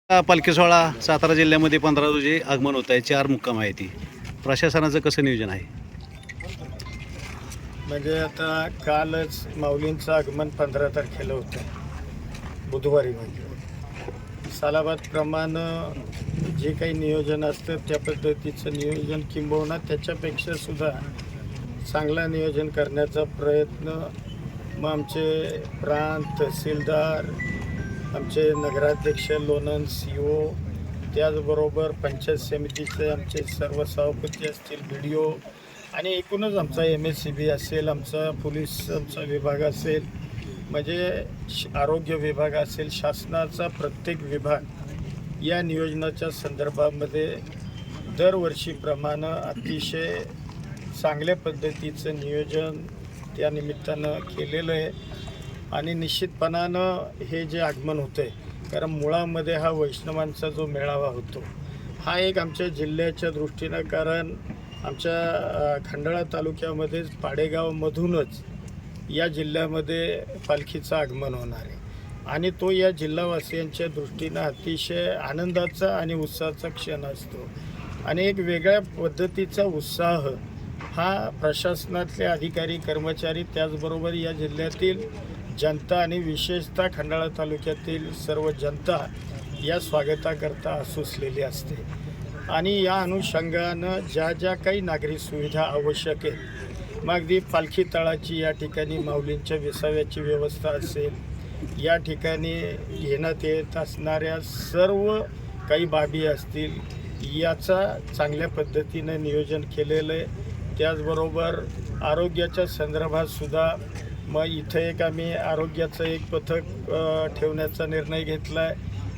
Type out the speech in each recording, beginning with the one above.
पालखी सोहळा सातारा जिल्ह्यामध्ये 15 रोजी आगमन होत आहे. 4 मुक्काम आहे ती. प्रशासनाचं कसं नियोजन आहे? म्हणजे आता कालच माऊलींचं आगमन 15 तारखेला होतं, बुधवारी. म्हणजे सालाबादप्रमाणे जे काही नियोजन असतं त्या पद्धतीचं नियोजन, किंबहुना त्याच्यापेक्षा सुद्धा चांगला नियोजन करण्याचा प्रयत्न मग आमचे प्रांत तहसीलदार, आमचे नगराध्यक्ष लोणंद CO, त्याचबरोबर पंचायत समितीचे आमचे सर्व सभापती असतील, BDO आणि एकूणच आमचा MSCB असेल, आमचा पोलीसचा विभाग असेल, म्हणजे आरोग्य विभाग असेल, शासनाचा प्रत्येक विभाग या नियोजनाच्या संदर्भामध्ये दरवर्षीप्रमाणे अतिशय चांगल्या पद्धतीचं नियोजन त्या निमित्तानं केलेलं आहे. आणि निश्चितपणानं हे जे आगमन होतं आहे, कारण मुळामध्ये हा वैष्णवांचा जो मेळावा होतो हा एक आमच्या जिल्ह्याच्या दृष्टीनं, कारण आमच्या खंडाळा तालुक्यामध्येच पाडेगावमधूनच या जिल्ह्यामध्ये पालखीचं आगमन होणार आहे आणि तो या जिल्हावासियांच्या दृष्टीनं अतिशय आनंदाचा आणि उत्साहाचा क्षण असतो. आणि एक वेगळ्या पद्धतीचा उत्साह हा प्रशासनातले अधिकारी कर्मचारी, त्याचबरोबर या जिल्ह्यातील जनता आणि विशेषतः खंडाळा तालुक्यातील सर्व जनता या स्वागताकरता आसुसलेली असते. आणि या अनुषंगानं ज्या ज्या काही नागरी सुविधा आवश्यक आहेत, मग अगदी पालखी तळाची या ठिकाणी माऊलींच्या विसाव्याची व्यवस्था असेल, या ठिकाणी घेण्यात येत असणाऱ्या सर्व काही बाबी असतील, याचा चांगल्या पद्धतीनं नियोजन केलेलं आहे. त्याचबरोबर आरोग्याच्या संदर्भात सुद्धा मग इथं आम्ही आरोग्याचं एक पथक ठेवण्याचा निर्णय घेतला आहे.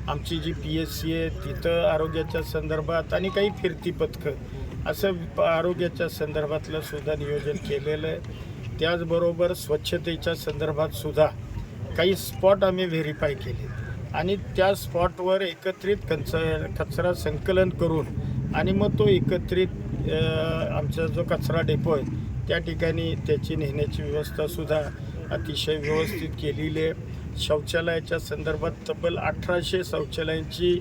आमची जी PSC आहे तिथं आरोग्याच्या संदर्भात आणि काही फिरती पथकं असं आरोग्याच्या संदर्भातलं सुद्धा नियोजन केलेलं आहे. त्याचबरोबर स्वच्छतेच्या संदर्भात सुद्धा काही स्पॉट आम्ही व्हेरीफाय केले आणि त्या स्पॉटवर एकत्रित कचरा संकलन करून आणि मग तो एकत्रित आमचा जो कचरा डेपो आहे त्या ठिकाणी त्याची नेण्याची व्यवस्थासुद्धा अतिशय व्यवस्थित केलेली आहे. शौचालयाच्या संदर्भात तब्बल 1800 शौचालयांची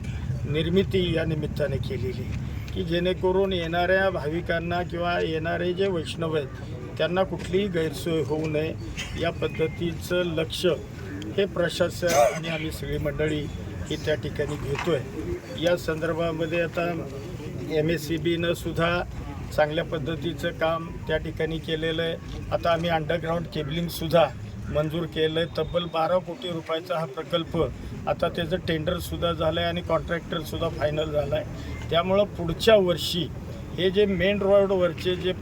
निर्मिती या निमित्ताने केलेली आहे, की जेणेकरून येणाऱ्या भाविकांना किंवा येणारे जे वैष्णव आहेत त्यांना कुठलीही गैरसोय होऊ नये या पद्धतीचं लक्ष हे प्रशासन आणि आम्ही सगळी मंडळी ही त्या ठिकाणी घेतो आहे. या संदर्भामध्ये आता MSCBनं सुद्धा चांगल्या पद्धतीचं काम त्या ठिकाणी केलेलं आहे. आता आम्ही अंडरग्राऊंड केबलिंगसुद्धा मंजूर केलं आहे. तब्बल 12 कोटी रुपयाचा हा प्रकल्प, आता त्याचं टेंडरसुद्धा झालं आहे आणि कॉन्ट्रॅक्टरसुद्धा फायनल झाला आहे. त्यामुळं पुढच्या वर्षी हे जे मेन रोडवरचे जे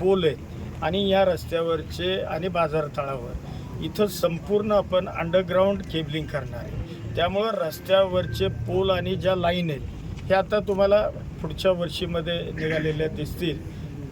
पोल आहेत आणि या रस्त्यावरचे आणि बाजारतळावर इथं संपूर्ण आपण अंडरग्राऊंड केबलिंग करणार आहे. त्यामुळं रस्त्यावरचे पोल आणि ज्या लाईन आहेत हे आता तुम्हाला पुढच्या वर्षीमध्ये निघालेल्या दिसतील.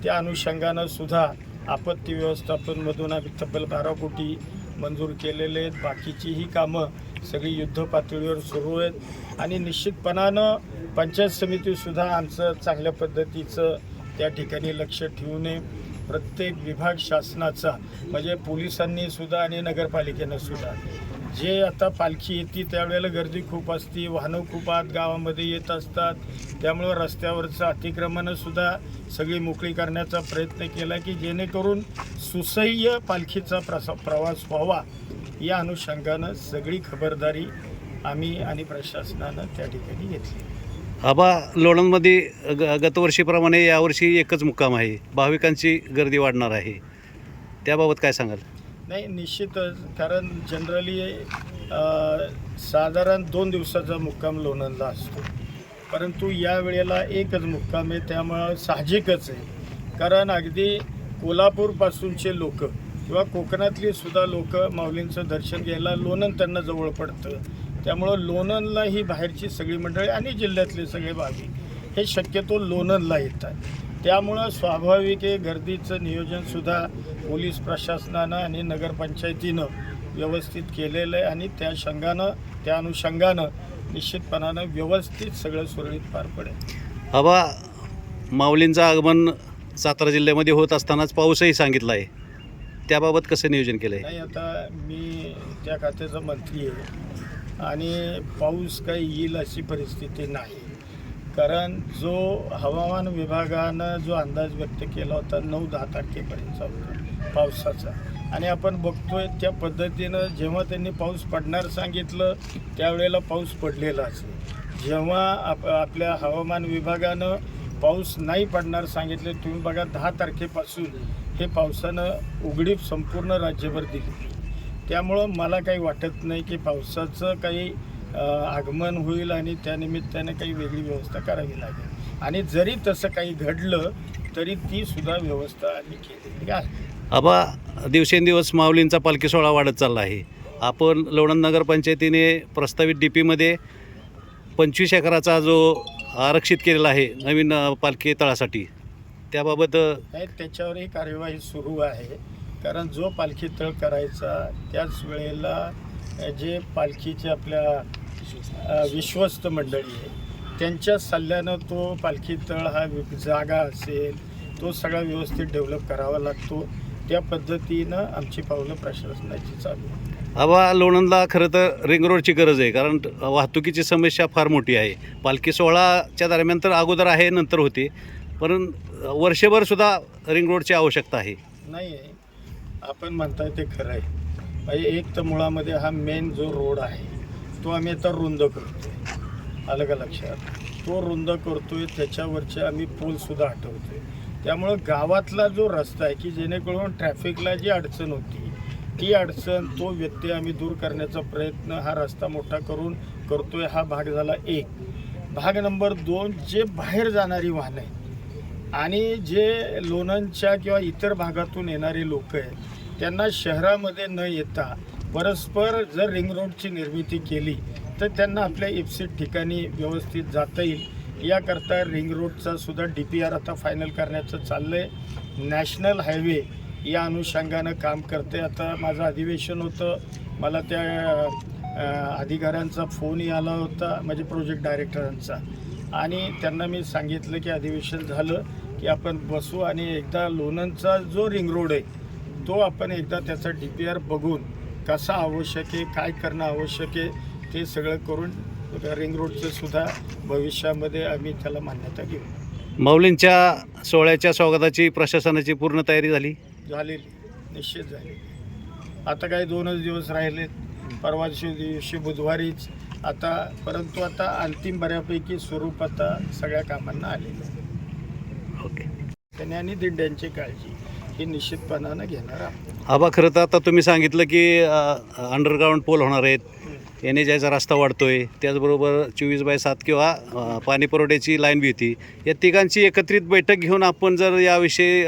त्या अनुषंगानं सुद्धा आपत्ती व्यवस्थापनमधून आम्ही तब्बल 12 कोटी मंजूर केलेले आहेत. बाकीची ही कामं सगळी युद्ध पातळीवर सुरू आहेत आणि निश्चितपणानं पंचायत समितीसुद्धा आमचं चांगल्या पद्धतीचं त्या ठिकाणी लक्ष ठेवू नये. प्रत्येक विभाग शासनाचा म्हणजे पोलिसांनी सुद्धा आणि नगरपालिकेनं सुद्धा जे आता पालखी येते त्यावेळेला गर्दी खूप असते, वाहनं खूप आत गावामध्ये येत असतात, त्यामुळं रस्त्यावरचं अतिक्रमणसुद्धा सगळी मोकळी करण्याचा प्रयत्न केला की जेणेकरून सुसह्य पालखीचा प्रवास व्हावा. या अनुषंगानं सगळी खबरदारी आम्ही आणि प्रशासनानं त्या ठिकाणी घेतली. आबा, लोणंदमध्ये गतवर्षीप्रमाणे यावर्षी एकच मुक्काम आहे, भाविकांची गर्दी वाढणार आहे, त्याबाबत काय सांगाल? नाही, निश्चितच, कारण जनरली साधारण 2 दिवसाचा मुक्काम लोणंदला असतो, परंतु या वेळेला एकच मुक्काम आहे. त्यामुळं साहजिकच आहे, कारण अगदी कोल्हापूरपासूनचे लोक किंवा कोकणातली सुद्धा लोक माऊलींचं दर्शन घ्यायला लोणंद त्यांना जवळ पडतं. त्यामुळं लोणंदला ही बाहेरची सगळी मंडळी आणि जिल्ह्यातले सगळे भाविक हे शक्यतो लोणंदला येतात. त्यामुळं स्वाभाविक आहे गर्दीचं नियोजनसुद्धा पोलीस प्रशासनानं आणि नगरपंचायतीनं व्यवस्थित केलेलं आहे आणि त्या अनुषंगानं निश्चितपणानं व्यवस्थित सगळं सुरळीत पार पडेल. आबा, माऊलींचं आगमन सातारा जिल्ह्यामध्ये होत असतानाच पाऊसही सांगितला आहे, त्याबाबत कसं नियोजन केलं आहे? नाही, आता मी त्या खात्याचा मंत्री आहे आणि पाऊस काही येईल अशी परिस्थिती नाही. कारण जो हवामान विभागानं जो अंदाज व्यक्त केला होता 9-10 तारखेपर्यंतचा होता पावसाचा, आणि आपण बघतोय त्या पद्धतीनं जेव्हा त्यांनी पाऊस पडणार सांगितलं त्यावेळेला पाऊस पडलेला असेल. जेव्हा आपल्या हवामान विभागानं पाऊस नाही पडणार सांगितले, तुम्ही बघा 10 तारखेपासून हे पावसानं उघडीप संपूर्ण राज्यभर दिली. त्यामुळं मला काही वाटत नाही की पावसाचं काही आगमन होईल आणि त्यानिमित्ताने काही वेगळी व्यवस्था करावी लागेल. आणि जरी तसं काही घडलं तरी ती सुद्धा व्यवस्था आम्ही केलेली आहे. आबा, दिवसेंदिवस माऊलींचा पालखी सोहळा वाढत चालला आहे. आपण लोणंद नगरपंचायतीने प्रस्तावित DP-मध्ये 25 एकराचा जो आरक्षित केलेला आहे नवीन पालखी तळासाठी, त्याबाबत त्याच्यावरही कार्यवाही सुरू आहे. कारण जो पालखी तळ करायचा त्याच वेळेला जे पालखीचे आपल्या विश्वस्त मंडळी आहे त्यांच्या सल्ल्यानं तो पालखी तळ हा जागा असेल तो सगळा व्यवस्थित डेव्हलप करावा लागतो. त्या पद्धतीनं आमची पावलं प्रशासनाची चालू आहे. आबा, लोणंदला खरं तर रिंग रोडची गरज आहे, कारण वाहतुकीची समस्या फार मोठी आहे. पालखी सोहळाच्या दरम्यान तर अगोदर आहे, नंतर होते, पण वर्षभर सुद्धा रिंग रोडची आवश्यकता आहे. नाही, आपण म्हणताय ते खरं आहे. म्हणजे एक तर मुळामध्ये हा मेन जो रोड आहे तो आम्ही आता रुंद करतोय, आलं का लक्षात? तो रुंद करतोय, त्याच्यावरचे आम्ही पूलसुद्धा हटवतोय. त्यामुळं गावातला जो रस्ता आहे की जेणेकरून ट्रॅफिकला जी अडचण होती ती अडचण, तो व्यत्यय आम्ही दूर करण्याचा प्रयत्न हा रस्ता मोठा करून करतोय. हा भाग झाला एक. भाग नंबर 2, जे बाहेर जाणारी वाहनं आहे आणि जे लोणंदच्या किंवा इतर भागातून येणारे लोक आहेत त्यांना शहरामध्ये न येता परस्पर जर रिंग रोडची निर्मिती केली तर त्यांना आपल्या इप्सित ठिकाणी व्यवस्थित जाता येईल. याकरता रिंग रोडचा सुद्धा DPR आता फायनल करण्याचं चाललं आहे. नॅशनल हायवे या अनुषंगानं काम करते. आता माझं अधिवेशन होतं, मला त्या अधिकाऱ्यांचा फोनही आला होता, म्हणजे प्रोजेक्ट डायरेक्टरांचा, आणि त्यांना मी सांगितलं की अधिवेशन झालं की आपण बसू आणि एकदा लोणंदचा जो रिंग रोड आहे तो आपण एकदा त्याचा DPR बघून कसा आवश्यक आहे, काय करणं आवश्यक आहे, ते सगळं करून रिंग रोडचं सुद्धा भविष्यामध्ये आम्ही त्याला मान्यता घेऊ. माऊलींच्या सोहळ्याच्या स्वागताची प्रशासनाची पूर्ण तयारी झालेली, निश्चित झाली. आता काही 2च दिवस राहिलेत, परवाच्या दिवशी बुधवारीच आता, परंतु आता अंतिम बऱ्यापैकी स्वरूप आता सगळ्या कामांना आलेलं आहे. ओके. आणि दिंड्यांची काळजी ही निश्चितपणानं घेणार आहोत. आबा, खरं तर आता तुम्ही सांगितलं की अंडरग्राऊंड पोल होणार आहेत, येणे जायचा रस्ता वाढतोय, त्याचबरोबर 24/7 किंवा पाणी पुरवठ्याची लाईन बी होती. या तिघांची एकत्रित बैठक घेऊन आपण जर याविषयी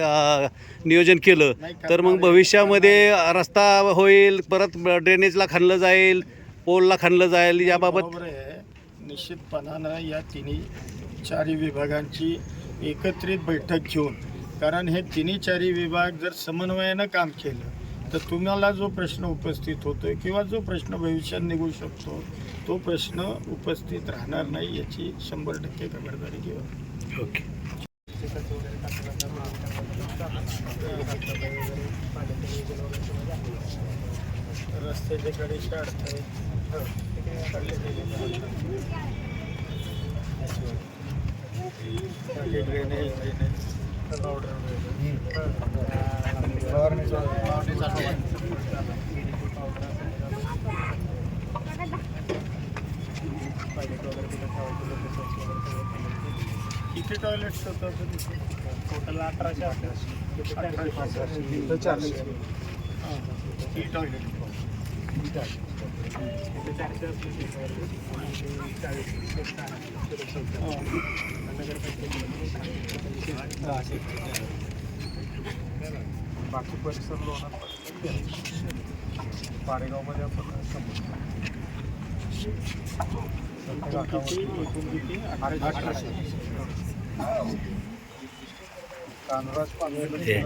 नियोजन केलं तर मग भविष्यामध्ये रस्ता होईल, परत ड्रेनेजला खाणलं जाईल, पोलला खाणलं जाईल. याबाबत बरोबर आहे. निश्चितपणानं या चारही विभागांची एकत्रित बैठक घेऊन, कारण हे 4ही विभाग जर समन्वयानं काम केलं तर तुम्हाला जो प्रश्न उपस्थित होतोय किंवा जो प्रश्न भविष्यात निघू शकतो तो प्रश्न उपस्थित राहणार नाही याची 100% खबरदारी घेऊ. ओके. रस्त्याच्या कडेचे अडथळे ड्रेनेज किती टॉयलेट्स होतात? टोटल 1800. टॉयलेट बाकी परिसर लोणात पाडेगावमध्ये आपण कानराज मध्ये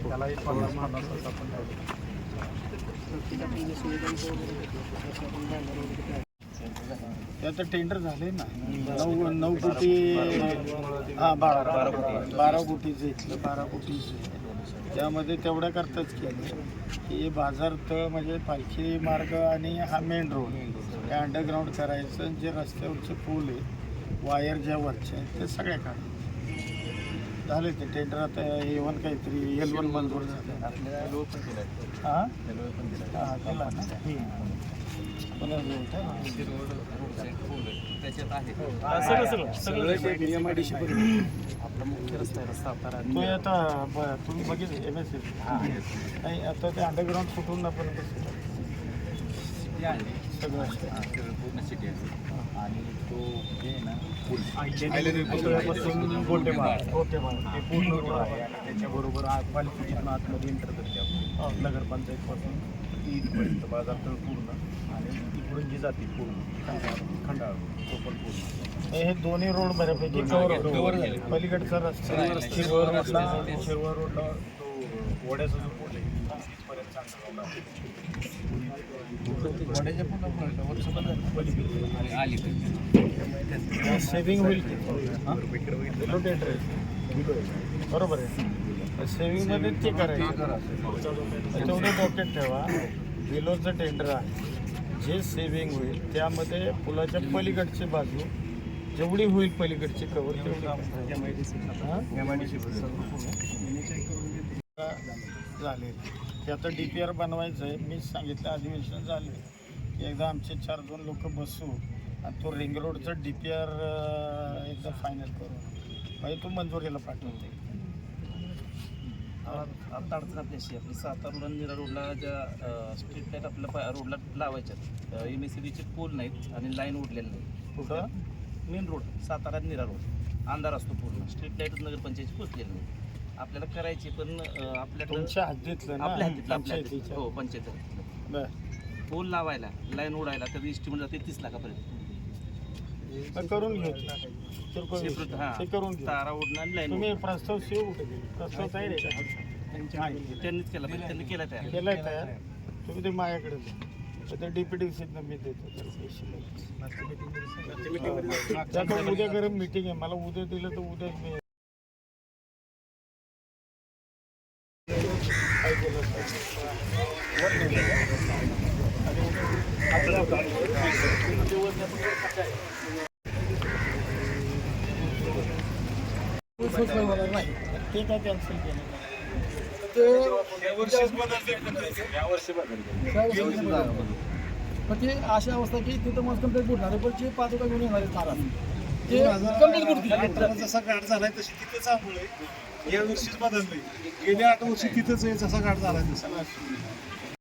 त्यालाही 50 आपण त्याचं टेंडर झाले ना. 9 कोटी, हां 12 कोटीचं इथलं 12 कोटीचं त्यामध्ये तेवढ्या करताच केलं की बाजारतळ म्हणजे पालखी मार्ग आणि हा मेन रोड हे अंडरग्राऊंड करायचं. जे रस्त्यावरचे पूल आहे वायर ज्या वरच्या आहेत ते सगळ्या काढायचे झाले. ते टेंडर आता A1 काहीतरी L1 मंजूर झालं. हां हां केला ना. आपला मुख्य रस्ता आहे सातारा तो आता तुम्ही बघितलं MSC नाही आता ते अंडरग्राऊंड फुटून आपण सगळं पूर्ण सिटी आहे आणि तो जे आहे ना गोटेमाळ ते पूर्ण रोड आहे आणि त्याच्याबरोबर पालिकेतून आतमध्ये एंटर करते आपण नगरपंचायतपासून इथपर्यंत बाजारतळ पूर्ण आणि इकडून जी जाते पूर्ण खंडाळ तो पण पूर्ण हे दोन्ही रोड बऱ्यापैकी कव्हर झाले. पलीकडचा रस्ता शिरवळ रोडला तो वड्याचा जो पूल आहे तिथपर्यंत चांगला रोड आहे वड्याच्या पूर्ण आणि आली सेविंग होईल बरोबर आहे. सेविंगमध्ये ते करायचं तेवढं डोक्यात ठेवा. बिलोचं टेंडर आहे जे सेविंग होईल त्यामध्ये पुलाच्या पलीकडची बाजू जेवढी होईल पलीकडची कवर तेवढी झाले. ते आता DPR बनवायचं आहे. मीच सांगितलं अधिवेशन झाले की एकदा आमचे 4-2 लोक बसू आणि तो रिंग रोडचा DPR एकदा फायनल करू म्हणजे तो मंजुरीला पाठवते. आता अडचण आपल्याशी आपली सातारा रोड नीरा रोडला ज्या स्ट्रीट लाईट आपल्या रोडला लावायच्यात MSCBचे पोल नाहीत आणि लाईन उडलेली नाही. कुठं main road Satara Nira road अंधार असतो पूर्ण स्ट्रीट लाईट नगरपंचायतची पोचलेली नाही. आपल्याला करायची पण आपल्याकडे तुमच्या हद्दीतलं ना आपल्या हद्दीतलं पंचायतीच्या. हो पंचायत बरं पोल लावायला लाईन उडायला तर इस्टिमेट जाते 30 लाखापर्यंत. करून घेऊ Separate, हां. ते करून घेऊ. तारा उडणं आणि लाईन तुम्ही प्रस्ताव शिव प्रस्ताव तयार आहे का? त्यांनीच केला पाहिजे त्यांनी केला तयार केलाय तयार तुम्ही ते माझ्याकडे द्या. तर DPDCतनं मी देतो त्याचा उद्या गरम मीटिंग आहे. मला उद्या दिलं तर उद्या मी काय केलं नाही ते काय कॅन्सल केलं पण ते अशी अवस्था की तिथं मस्त कंप्लीट बुडणार आहे पण जे पादुका घेऊन येणार आहेत महाराज ते कंप्लीट बुडतील. जसा घाट झालाय तशी तिथेच आंघोळ आहे. या वर्षीच बदललंय. गेल्या 8 वर्षी तिथंच आहे जसा घाट झालाय तसा.